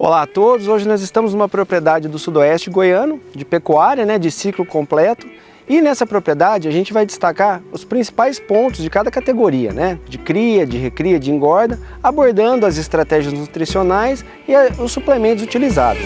Olá a todos, hoje nós estamos numa propriedade do sudoeste goiano, de pecuária, de ciclo completo. E nessa propriedade a gente vai destacar os principais pontos de cada categoria, de cria, de recria, de engorda, abordando as estratégias nutricionais e os suplementos utilizados.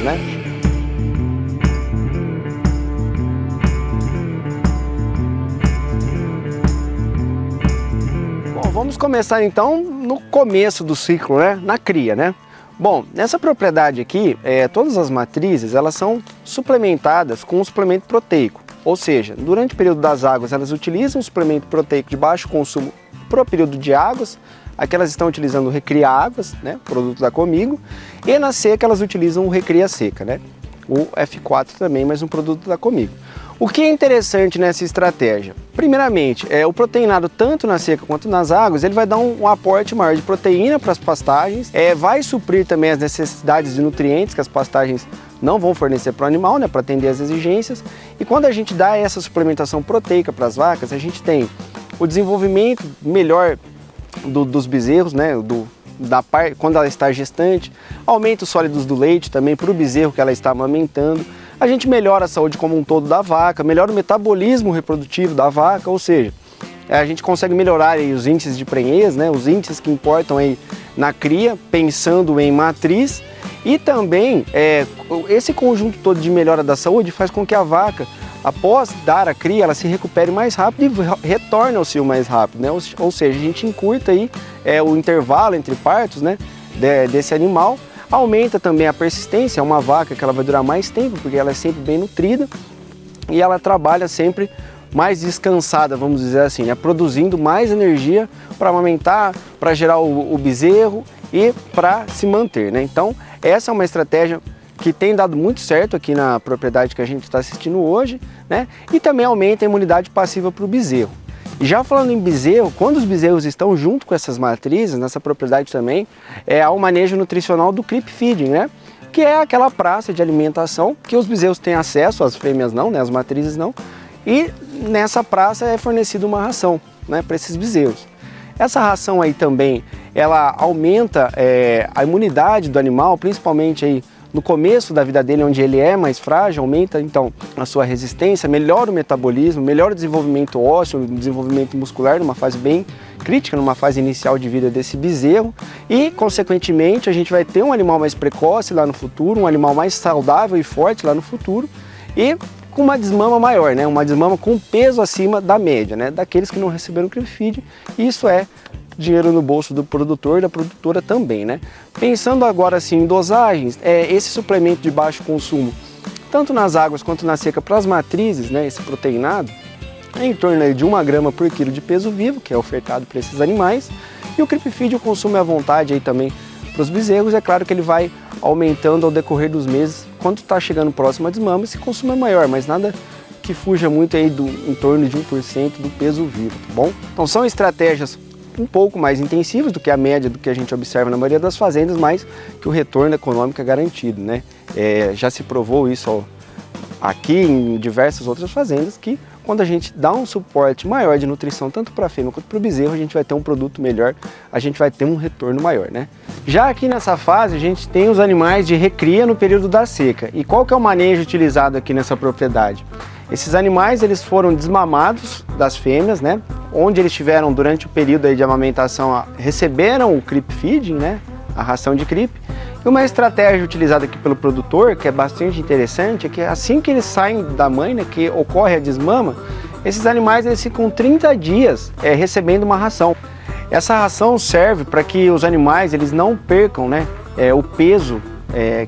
Bom, vamos começar então no começo do ciclo, na cria, Bom, nessa propriedade aqui, todas as matrizes elas são suplementadas com um suplemento proteico. Ou seja, durante o período das águas elas utilizam um suplemento proteico de baixo consumo para o período de águas. Aqui elas estão utilizando o Recria Águas, produto da Comigo. E na seca elas utilizam o Recria Seca, o F4 também, mas um produto da Comigo. O que é interessante nessa estratégia? Primeiramente, o proteinado tanto na seca quanto nas águas, ele vai dar um aporte maior de proteína para as pastagens, vai suprir também as necessidades de nutrientes que as pastagens não vão fornecer para o animal, para atender às exigências. E quando a gente dá essa suplementação proteica para as vacas, a gente tem o desenvolvimento melhor dos bezerros, quando ela está gestante, aumenta os sólidos do leite também para o bezerro que ela está amamentando. A gente melhora a saúde como um todo da vaca, melhora o metabolismo reprodutivo da vaca, ou seja, a gente consegue melhorar aí os índices de prenhez, os índices que importam aí na cria, pensando em matriz. E também esse conjunto todo de melhora da saúde faz com que a vaca, após dar a cria, ela se recupere mais rápido e retorne ao cio mais rápido, Ou seja, a gente encurta aí o intervalo entre partos, desse animal. Aumenta também a persistência, é uma vaca que ela vai durar mais tempo, porque ela é sempre bem nutrida e ela trabalha sempre mais descansada, vamos dizer assim, produzindo mais energia para amamentar, para gerar o bezerro e para se manter, Então, essa é uma estratégia que tem dado muito certo aqui na propriedade que a gente está assistindo hoje, E também aumenta a imunidade passiva para o bezerro. E já falando em bezerro, quando os bezerros estão junto com essas matrizes, nessa propriedade também, há o manejo nutricional do creep feeding, que é aquela praça de alimentação que os bezerros têm acesso, as fêmeas não, as matrizes não, e nessa praça é fornecida uma ração para esses bezerros. Essa ração aí também, ela aumenta a imunidade do animal, principalmente aí no começo da vida dele, onde ele é mais frágil, aumenta então a sua resistência, melhora o metabolismo, melhora o desenvolvimento ósseo, o desenvolvimento muscular, numa fase bem crítica, numa fase inicial de vida desse bezerro. E, consequentemente, a gente vai ter um animal mais precoce lá no futuro, um animal mais saudável e forte lá no futuro e com uma desmama maior, uma desmama com peso acima da média, daqueles que não receberam creep feed. Isso é dinheiro no bolso do produtor e da produtora também, Pensando agora assim em dosagens, esse suplemento de baixo consumo, tanto nas águas quanto na seca para as matrizes, esse proteinado, é em torno de 1 grama por quilo de peso vivo, que é ofertado para esses animais. E o creep feed, o consumo é à vontade aí também para os bezerros. É claro que ele vai aumentando ao decorrer dos meses. Quando está chegando próximo à desmama, esse consumo é maior, mas nada que fuja muito aí em torno de 1% do peso vivo, tá bom? Então são estratégias um pouco mais intensivas do que a média do que a gente observa na maioria das fazendas, mas que o retorno econômico é garantido, Já se provou isso aqui em diversas outras fazendas, que quando a gente dá um suporte maior de nutrição tanto para a fêmea quanto para o bezerro, a gente vai ter um produto melhor, a gente vai ter um retorno maior, Já aqui nessa fase, a gente tem os animais de recria no período da seca. E qual que é o manejo utilizado aqui nessa propriedade? Esses animais, eles foram desmamados das fêmeas, onde eles tiveram durante o período aí de amamentação, receberam o creep feeding, a ração de creep. E uma estratégia utilizada aqui pelo produtor, que é bastante interessante, é que assim que eles saem da mãe, que ocorre a desmama, esses animais eles ficam 30 dias recebendo uma ração. Essa ração serve para que os animais eles não percam o peso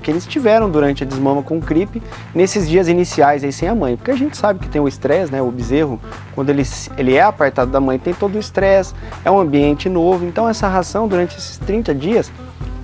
que eles tiveram durante a desmama com o creep nesses dias iniciais aí sem a mãe, porque a gente sabe que tem o estresse, o bezerro, quando ele é apartado da mãe, tem todo o estresse, é um ambiente novo. Então essa ração durante esses 30 dias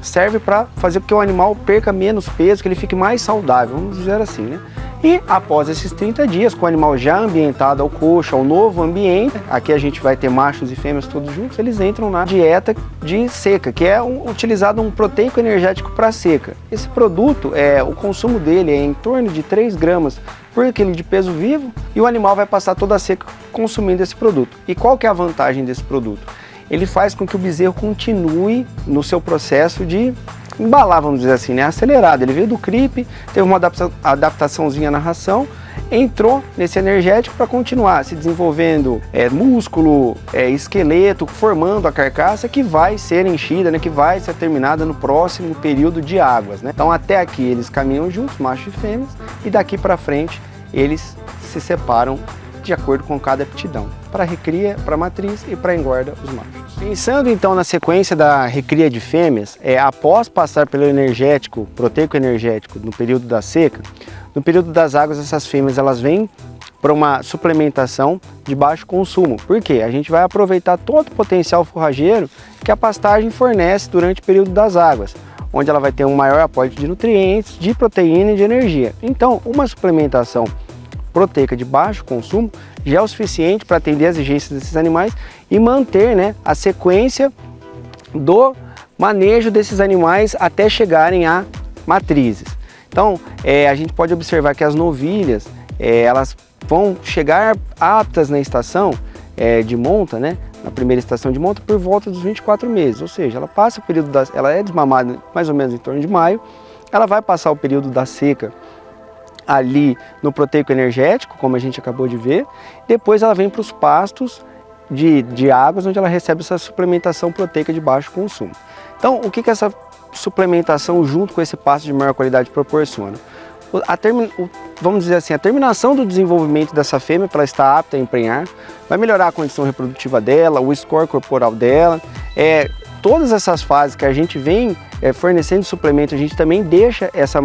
serve para fazer com que o animal perca menos peso, que ele fique mais saudável, vamos dizer assim, E após esses 30 dias, com o animal já ambientado ao coxo, ao novo ambiente, aqui a gente vai ter machos e fêmeas todos juntos, eles entram na dieta de seca, que é utilizado um proteico energético para seca. Esse produto, o consumo dele é em torno de 3 gramas por quilo de peso vivo, e o animal vai passar toda a seca consumindo esse produto. E qual que é a vantagem desse produto? Ele faz com que o bezerro continue no seu processo de embalar, vamos dizer assim, né? Acelerado. Ele veio do CRIP, teve uma adaptaçãozinha na ração, entrou nesse energético para continuar se desenvolvendo músculo, esqueleto, formando a carcaça que vai ser enchida, né? Que vai ser terminada no próximo período de águas, né? Então até aqui eles caminham juntos, machos e fêmeas, e daqui para frente eles se separam de acordo com cada aptidão, para recria, para matriz e para engorda os machos. Pensando então na sequência da recria de fêmeas, após passar pelo energético, proteico energético no período da seca, no período das águas essas fêmeas elas vêm para uma suplementação de baixo consumo. Por quê? A gente vai aproveitar todo o potencial forrageiro que a pastagem fornece durante o período das águas, onde ela vai ter um maior aporte de nutrientes, de proteína e de energia. Então, uma suplementação proteica de baixo consumo já é o suficiente para atender as exigências desses animais e manter, né, a sequência do manejo desses animais até chegarem a matrizes. Então, a gente pode observar que as novilhas, elas vão chegar aptas na estação de monta, né, na primeira estação de monta, por volta dos 24 meses, ou seja, ela passa o período ela é desmamada mais ou menos em torno de maio, ela vai passar o período da seca ali no proteico energético, como a gente acabou de ver, depois ela vem para os pastos de águas, onde ela recebe essa suplementação proteica de baixo consumo. Então, o que essa suplementação junto com esse pasto de maior qualidade proporciona? Vamos dizer assim, a terminação do desenvolvimento dessa fêmea para ela estar apta a emprenhar, vai melhorar a condição reprodutiva dela, o score corporal dela, todas essas fases que a gente vem fornecendo suplemento, a gente também deixa essa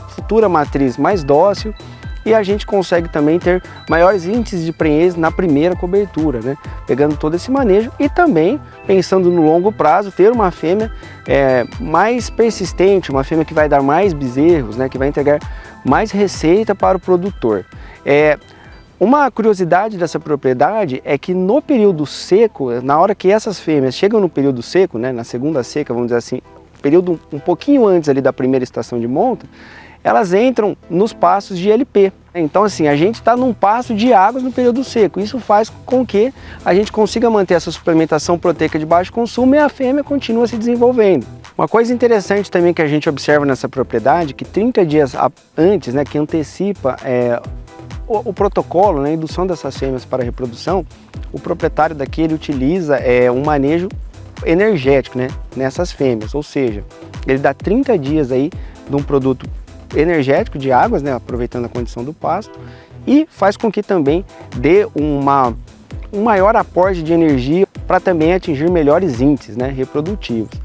futura matriz mais dócil e a gente consegue também ter maiores índices de prenhez na primeira cobertura, né? Pegando todo esse manejo e também pensando no longo prazo, ter uma fêmea mais persistente, uma fêmea que vai dar mais bezerros, né? Que vai entregar mais receita para o produtor. Uma curiosidade dessa propriedade é que no período seco, na hora que essas fêmeas chegam no período seco, né, na segunda seca, vamos dizer assim, período um pouquinho antes ali da primeira estação de monta, elas entram nos pastos de LP. Então assim, a gente está num pasto de águas no período seco. Isso faz com que a gente consiga manter essa suplementação proteica de baixo consumo e a fêmea continua se desenvolvendo. Uma coisa interessante também que a gente observa nessa propriedade, que 30 dias antes, né, que antecipa o protocolo, né, a indução dessas fêmeas para a reprodução, o proprietário daqui ele utiliza um manejo energético, né, nessas fêmeas, ou seja, ele dá 30 dias aí de um produto energético de águas, né, aproveitando a condição do pasto, e faz com que também dê um maior aporte de energia para também atingir melhores índices, né, reprodutivos.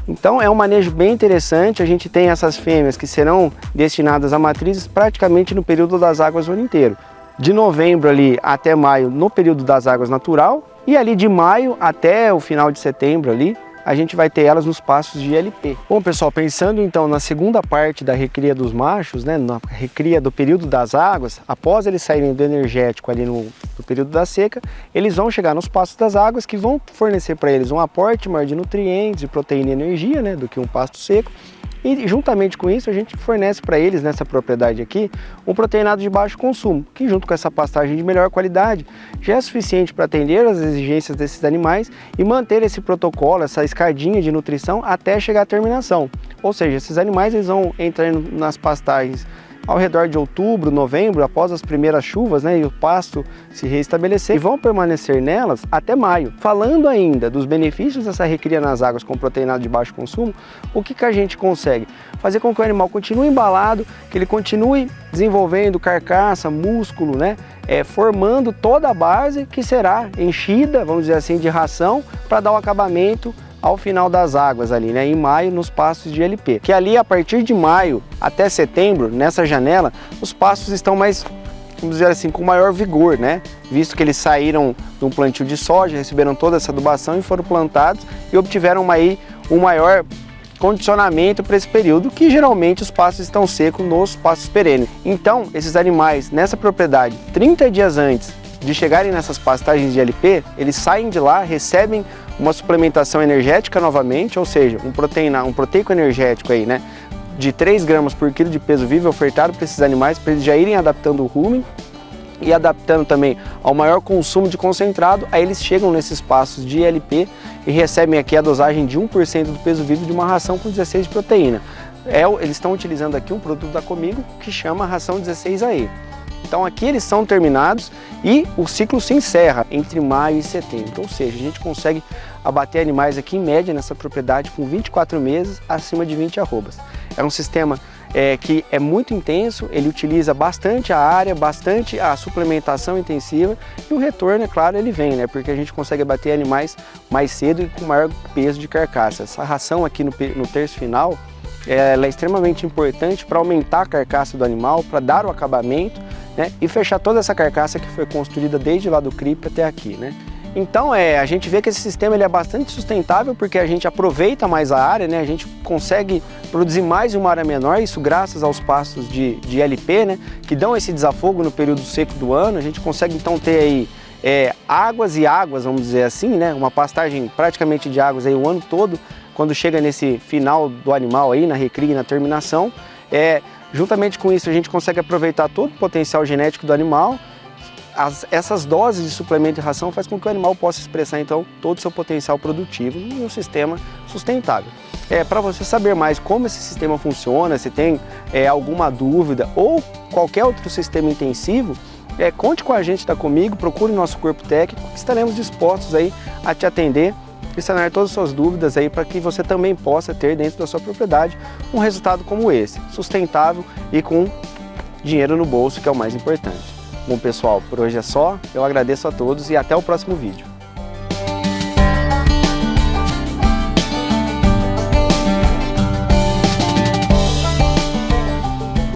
Então é um manejo bem interessante, a gente tem essas fêmeas que serão destinadas a matrizes praticamente no período das águas o ano inteiro. De novembro ali até maio no período das águas natural e ali de maio até o final de setembro ali a gente vai ter elas nos pastos de LP. Bom pessoal, pensando então na segunda parte da recria dos machos, né, na recria do período das águas, após eles saírem do energético ali no período da seca, eles vão chegar nos pastos das águas que vão fornecer para eles um aporte maior de nutrientes, de proteína e energia, né, do que um pasto seco. E juntamente com isso a gente fornece para eles nessa propriedade aqui um proteinado de baixo consumo, que junto com essa pastagem de melhor qualidade já é suficiente para atender as exigências desses animais e manter esse protocolo, essa escadinha de nutrição até chegar à terminação. Ou seja, esses animais eles vão entrar nas pastagens ao redor de outubro, novembro, após as primeiras chuvas, né, e o pasto se reestabelecer, e vão permanecer nelas até maio. Falando ainda dos benefícios dessa recria nas águas com proteinado de baixo consumo, o que a gente consegue? Fazer com que o animal continue embalado, que ele continue desenvolvendo carcaça, músculo, né, formando toda a base que será enchida, vamos dizer assim, de ração para dar o acabamento ao final das águas ali, né, em maio nos pastos de LP. Que ali a partir de maio até setembro, nessa janela, os pastos estão mais, vamos dizer assim, com maior vigor, né, visto que eles saíram de um plantio de soja, receberam toda essa adubação e foram plantados e obtiveram aí um maior condicionamento para esse período, que geralmente os pastos estão secos nos pastos perenes. Então, esses animais nessa propriedade, 30 dias antes de chegarem nessas pastagens de LP, eles saem de lá, recebem uma suplementação energética novamente, ou seja, um proteico energético aí, né, de 3 gramas por quilo de peso vivo ofertado para esses animais, para eles já irem adaptando o rumen. e adaptando também ao maior consumo de concentrado, aí eles chegam nesses passos de ILP e recebem aqui a dosagem de 1% do peso vivo de uma ração com 16 de proteína. Eles estão utilizando aqui um produto da Comigo que chama ração 16AE. Então aqui eles são terminados e o ciclo se encerra entre maio e setembro, ou seja, a gente consegue abater animais aqui em média nessa propriedade com 24 meses acima de 20 arrobas. É um sistema que é muito intenso, ele utiliza bastante a área, bastante a suplementação intensiva e o retorno, é claro, ele vem, né? Porque a gente consegue abater animais mais cedo e com maior peso de carcaça. Essa ração aqui no terço final, ela é extremamente importante para aumentar a carcaça do animal, para dar o acabamento, né? E fechar toda essa carcaça que foi construída desde lá do CRIP até aqui, né? Então a gente vê que esse sistema ele é bastante sustentável porque a gente aproveita mais a área, né? A gente consegue produzir mais em uma área menor, isso graças aos pastos de LP, né? Que dão esse desafogo no período seco do ano. A gente consegue então ter aí águas e águas, vamos dizer assim, né? Uma pastagem praticamente de águas aí o ano todo, quando chega nesse final do animal aí, na recria e na terminação. Juntamente com isso a gente consegue aproveitar todo o potencial genético do animal. Essas doses de suplemento e ração faz com que o animal possa expressar então todo o seu potencial produtivo em um sistema sustentável. Para você saber mais como esse sistema funciona, se tem alguma dúvida ou qualquer outro sistema intensivo, conte com a gente da Comigo, procure nosso corpo técnico, que estaremos dispostos aí a te atender e sanar todas as suas dúvidas aí para que você também possa ter dentro da sua propriedade um resultado como esse, sustentável e com dinheiro no bolso, que é o mais importante. Bom pessoal, por hoje é só, eu agradeço a todos e até o próximo vídeo.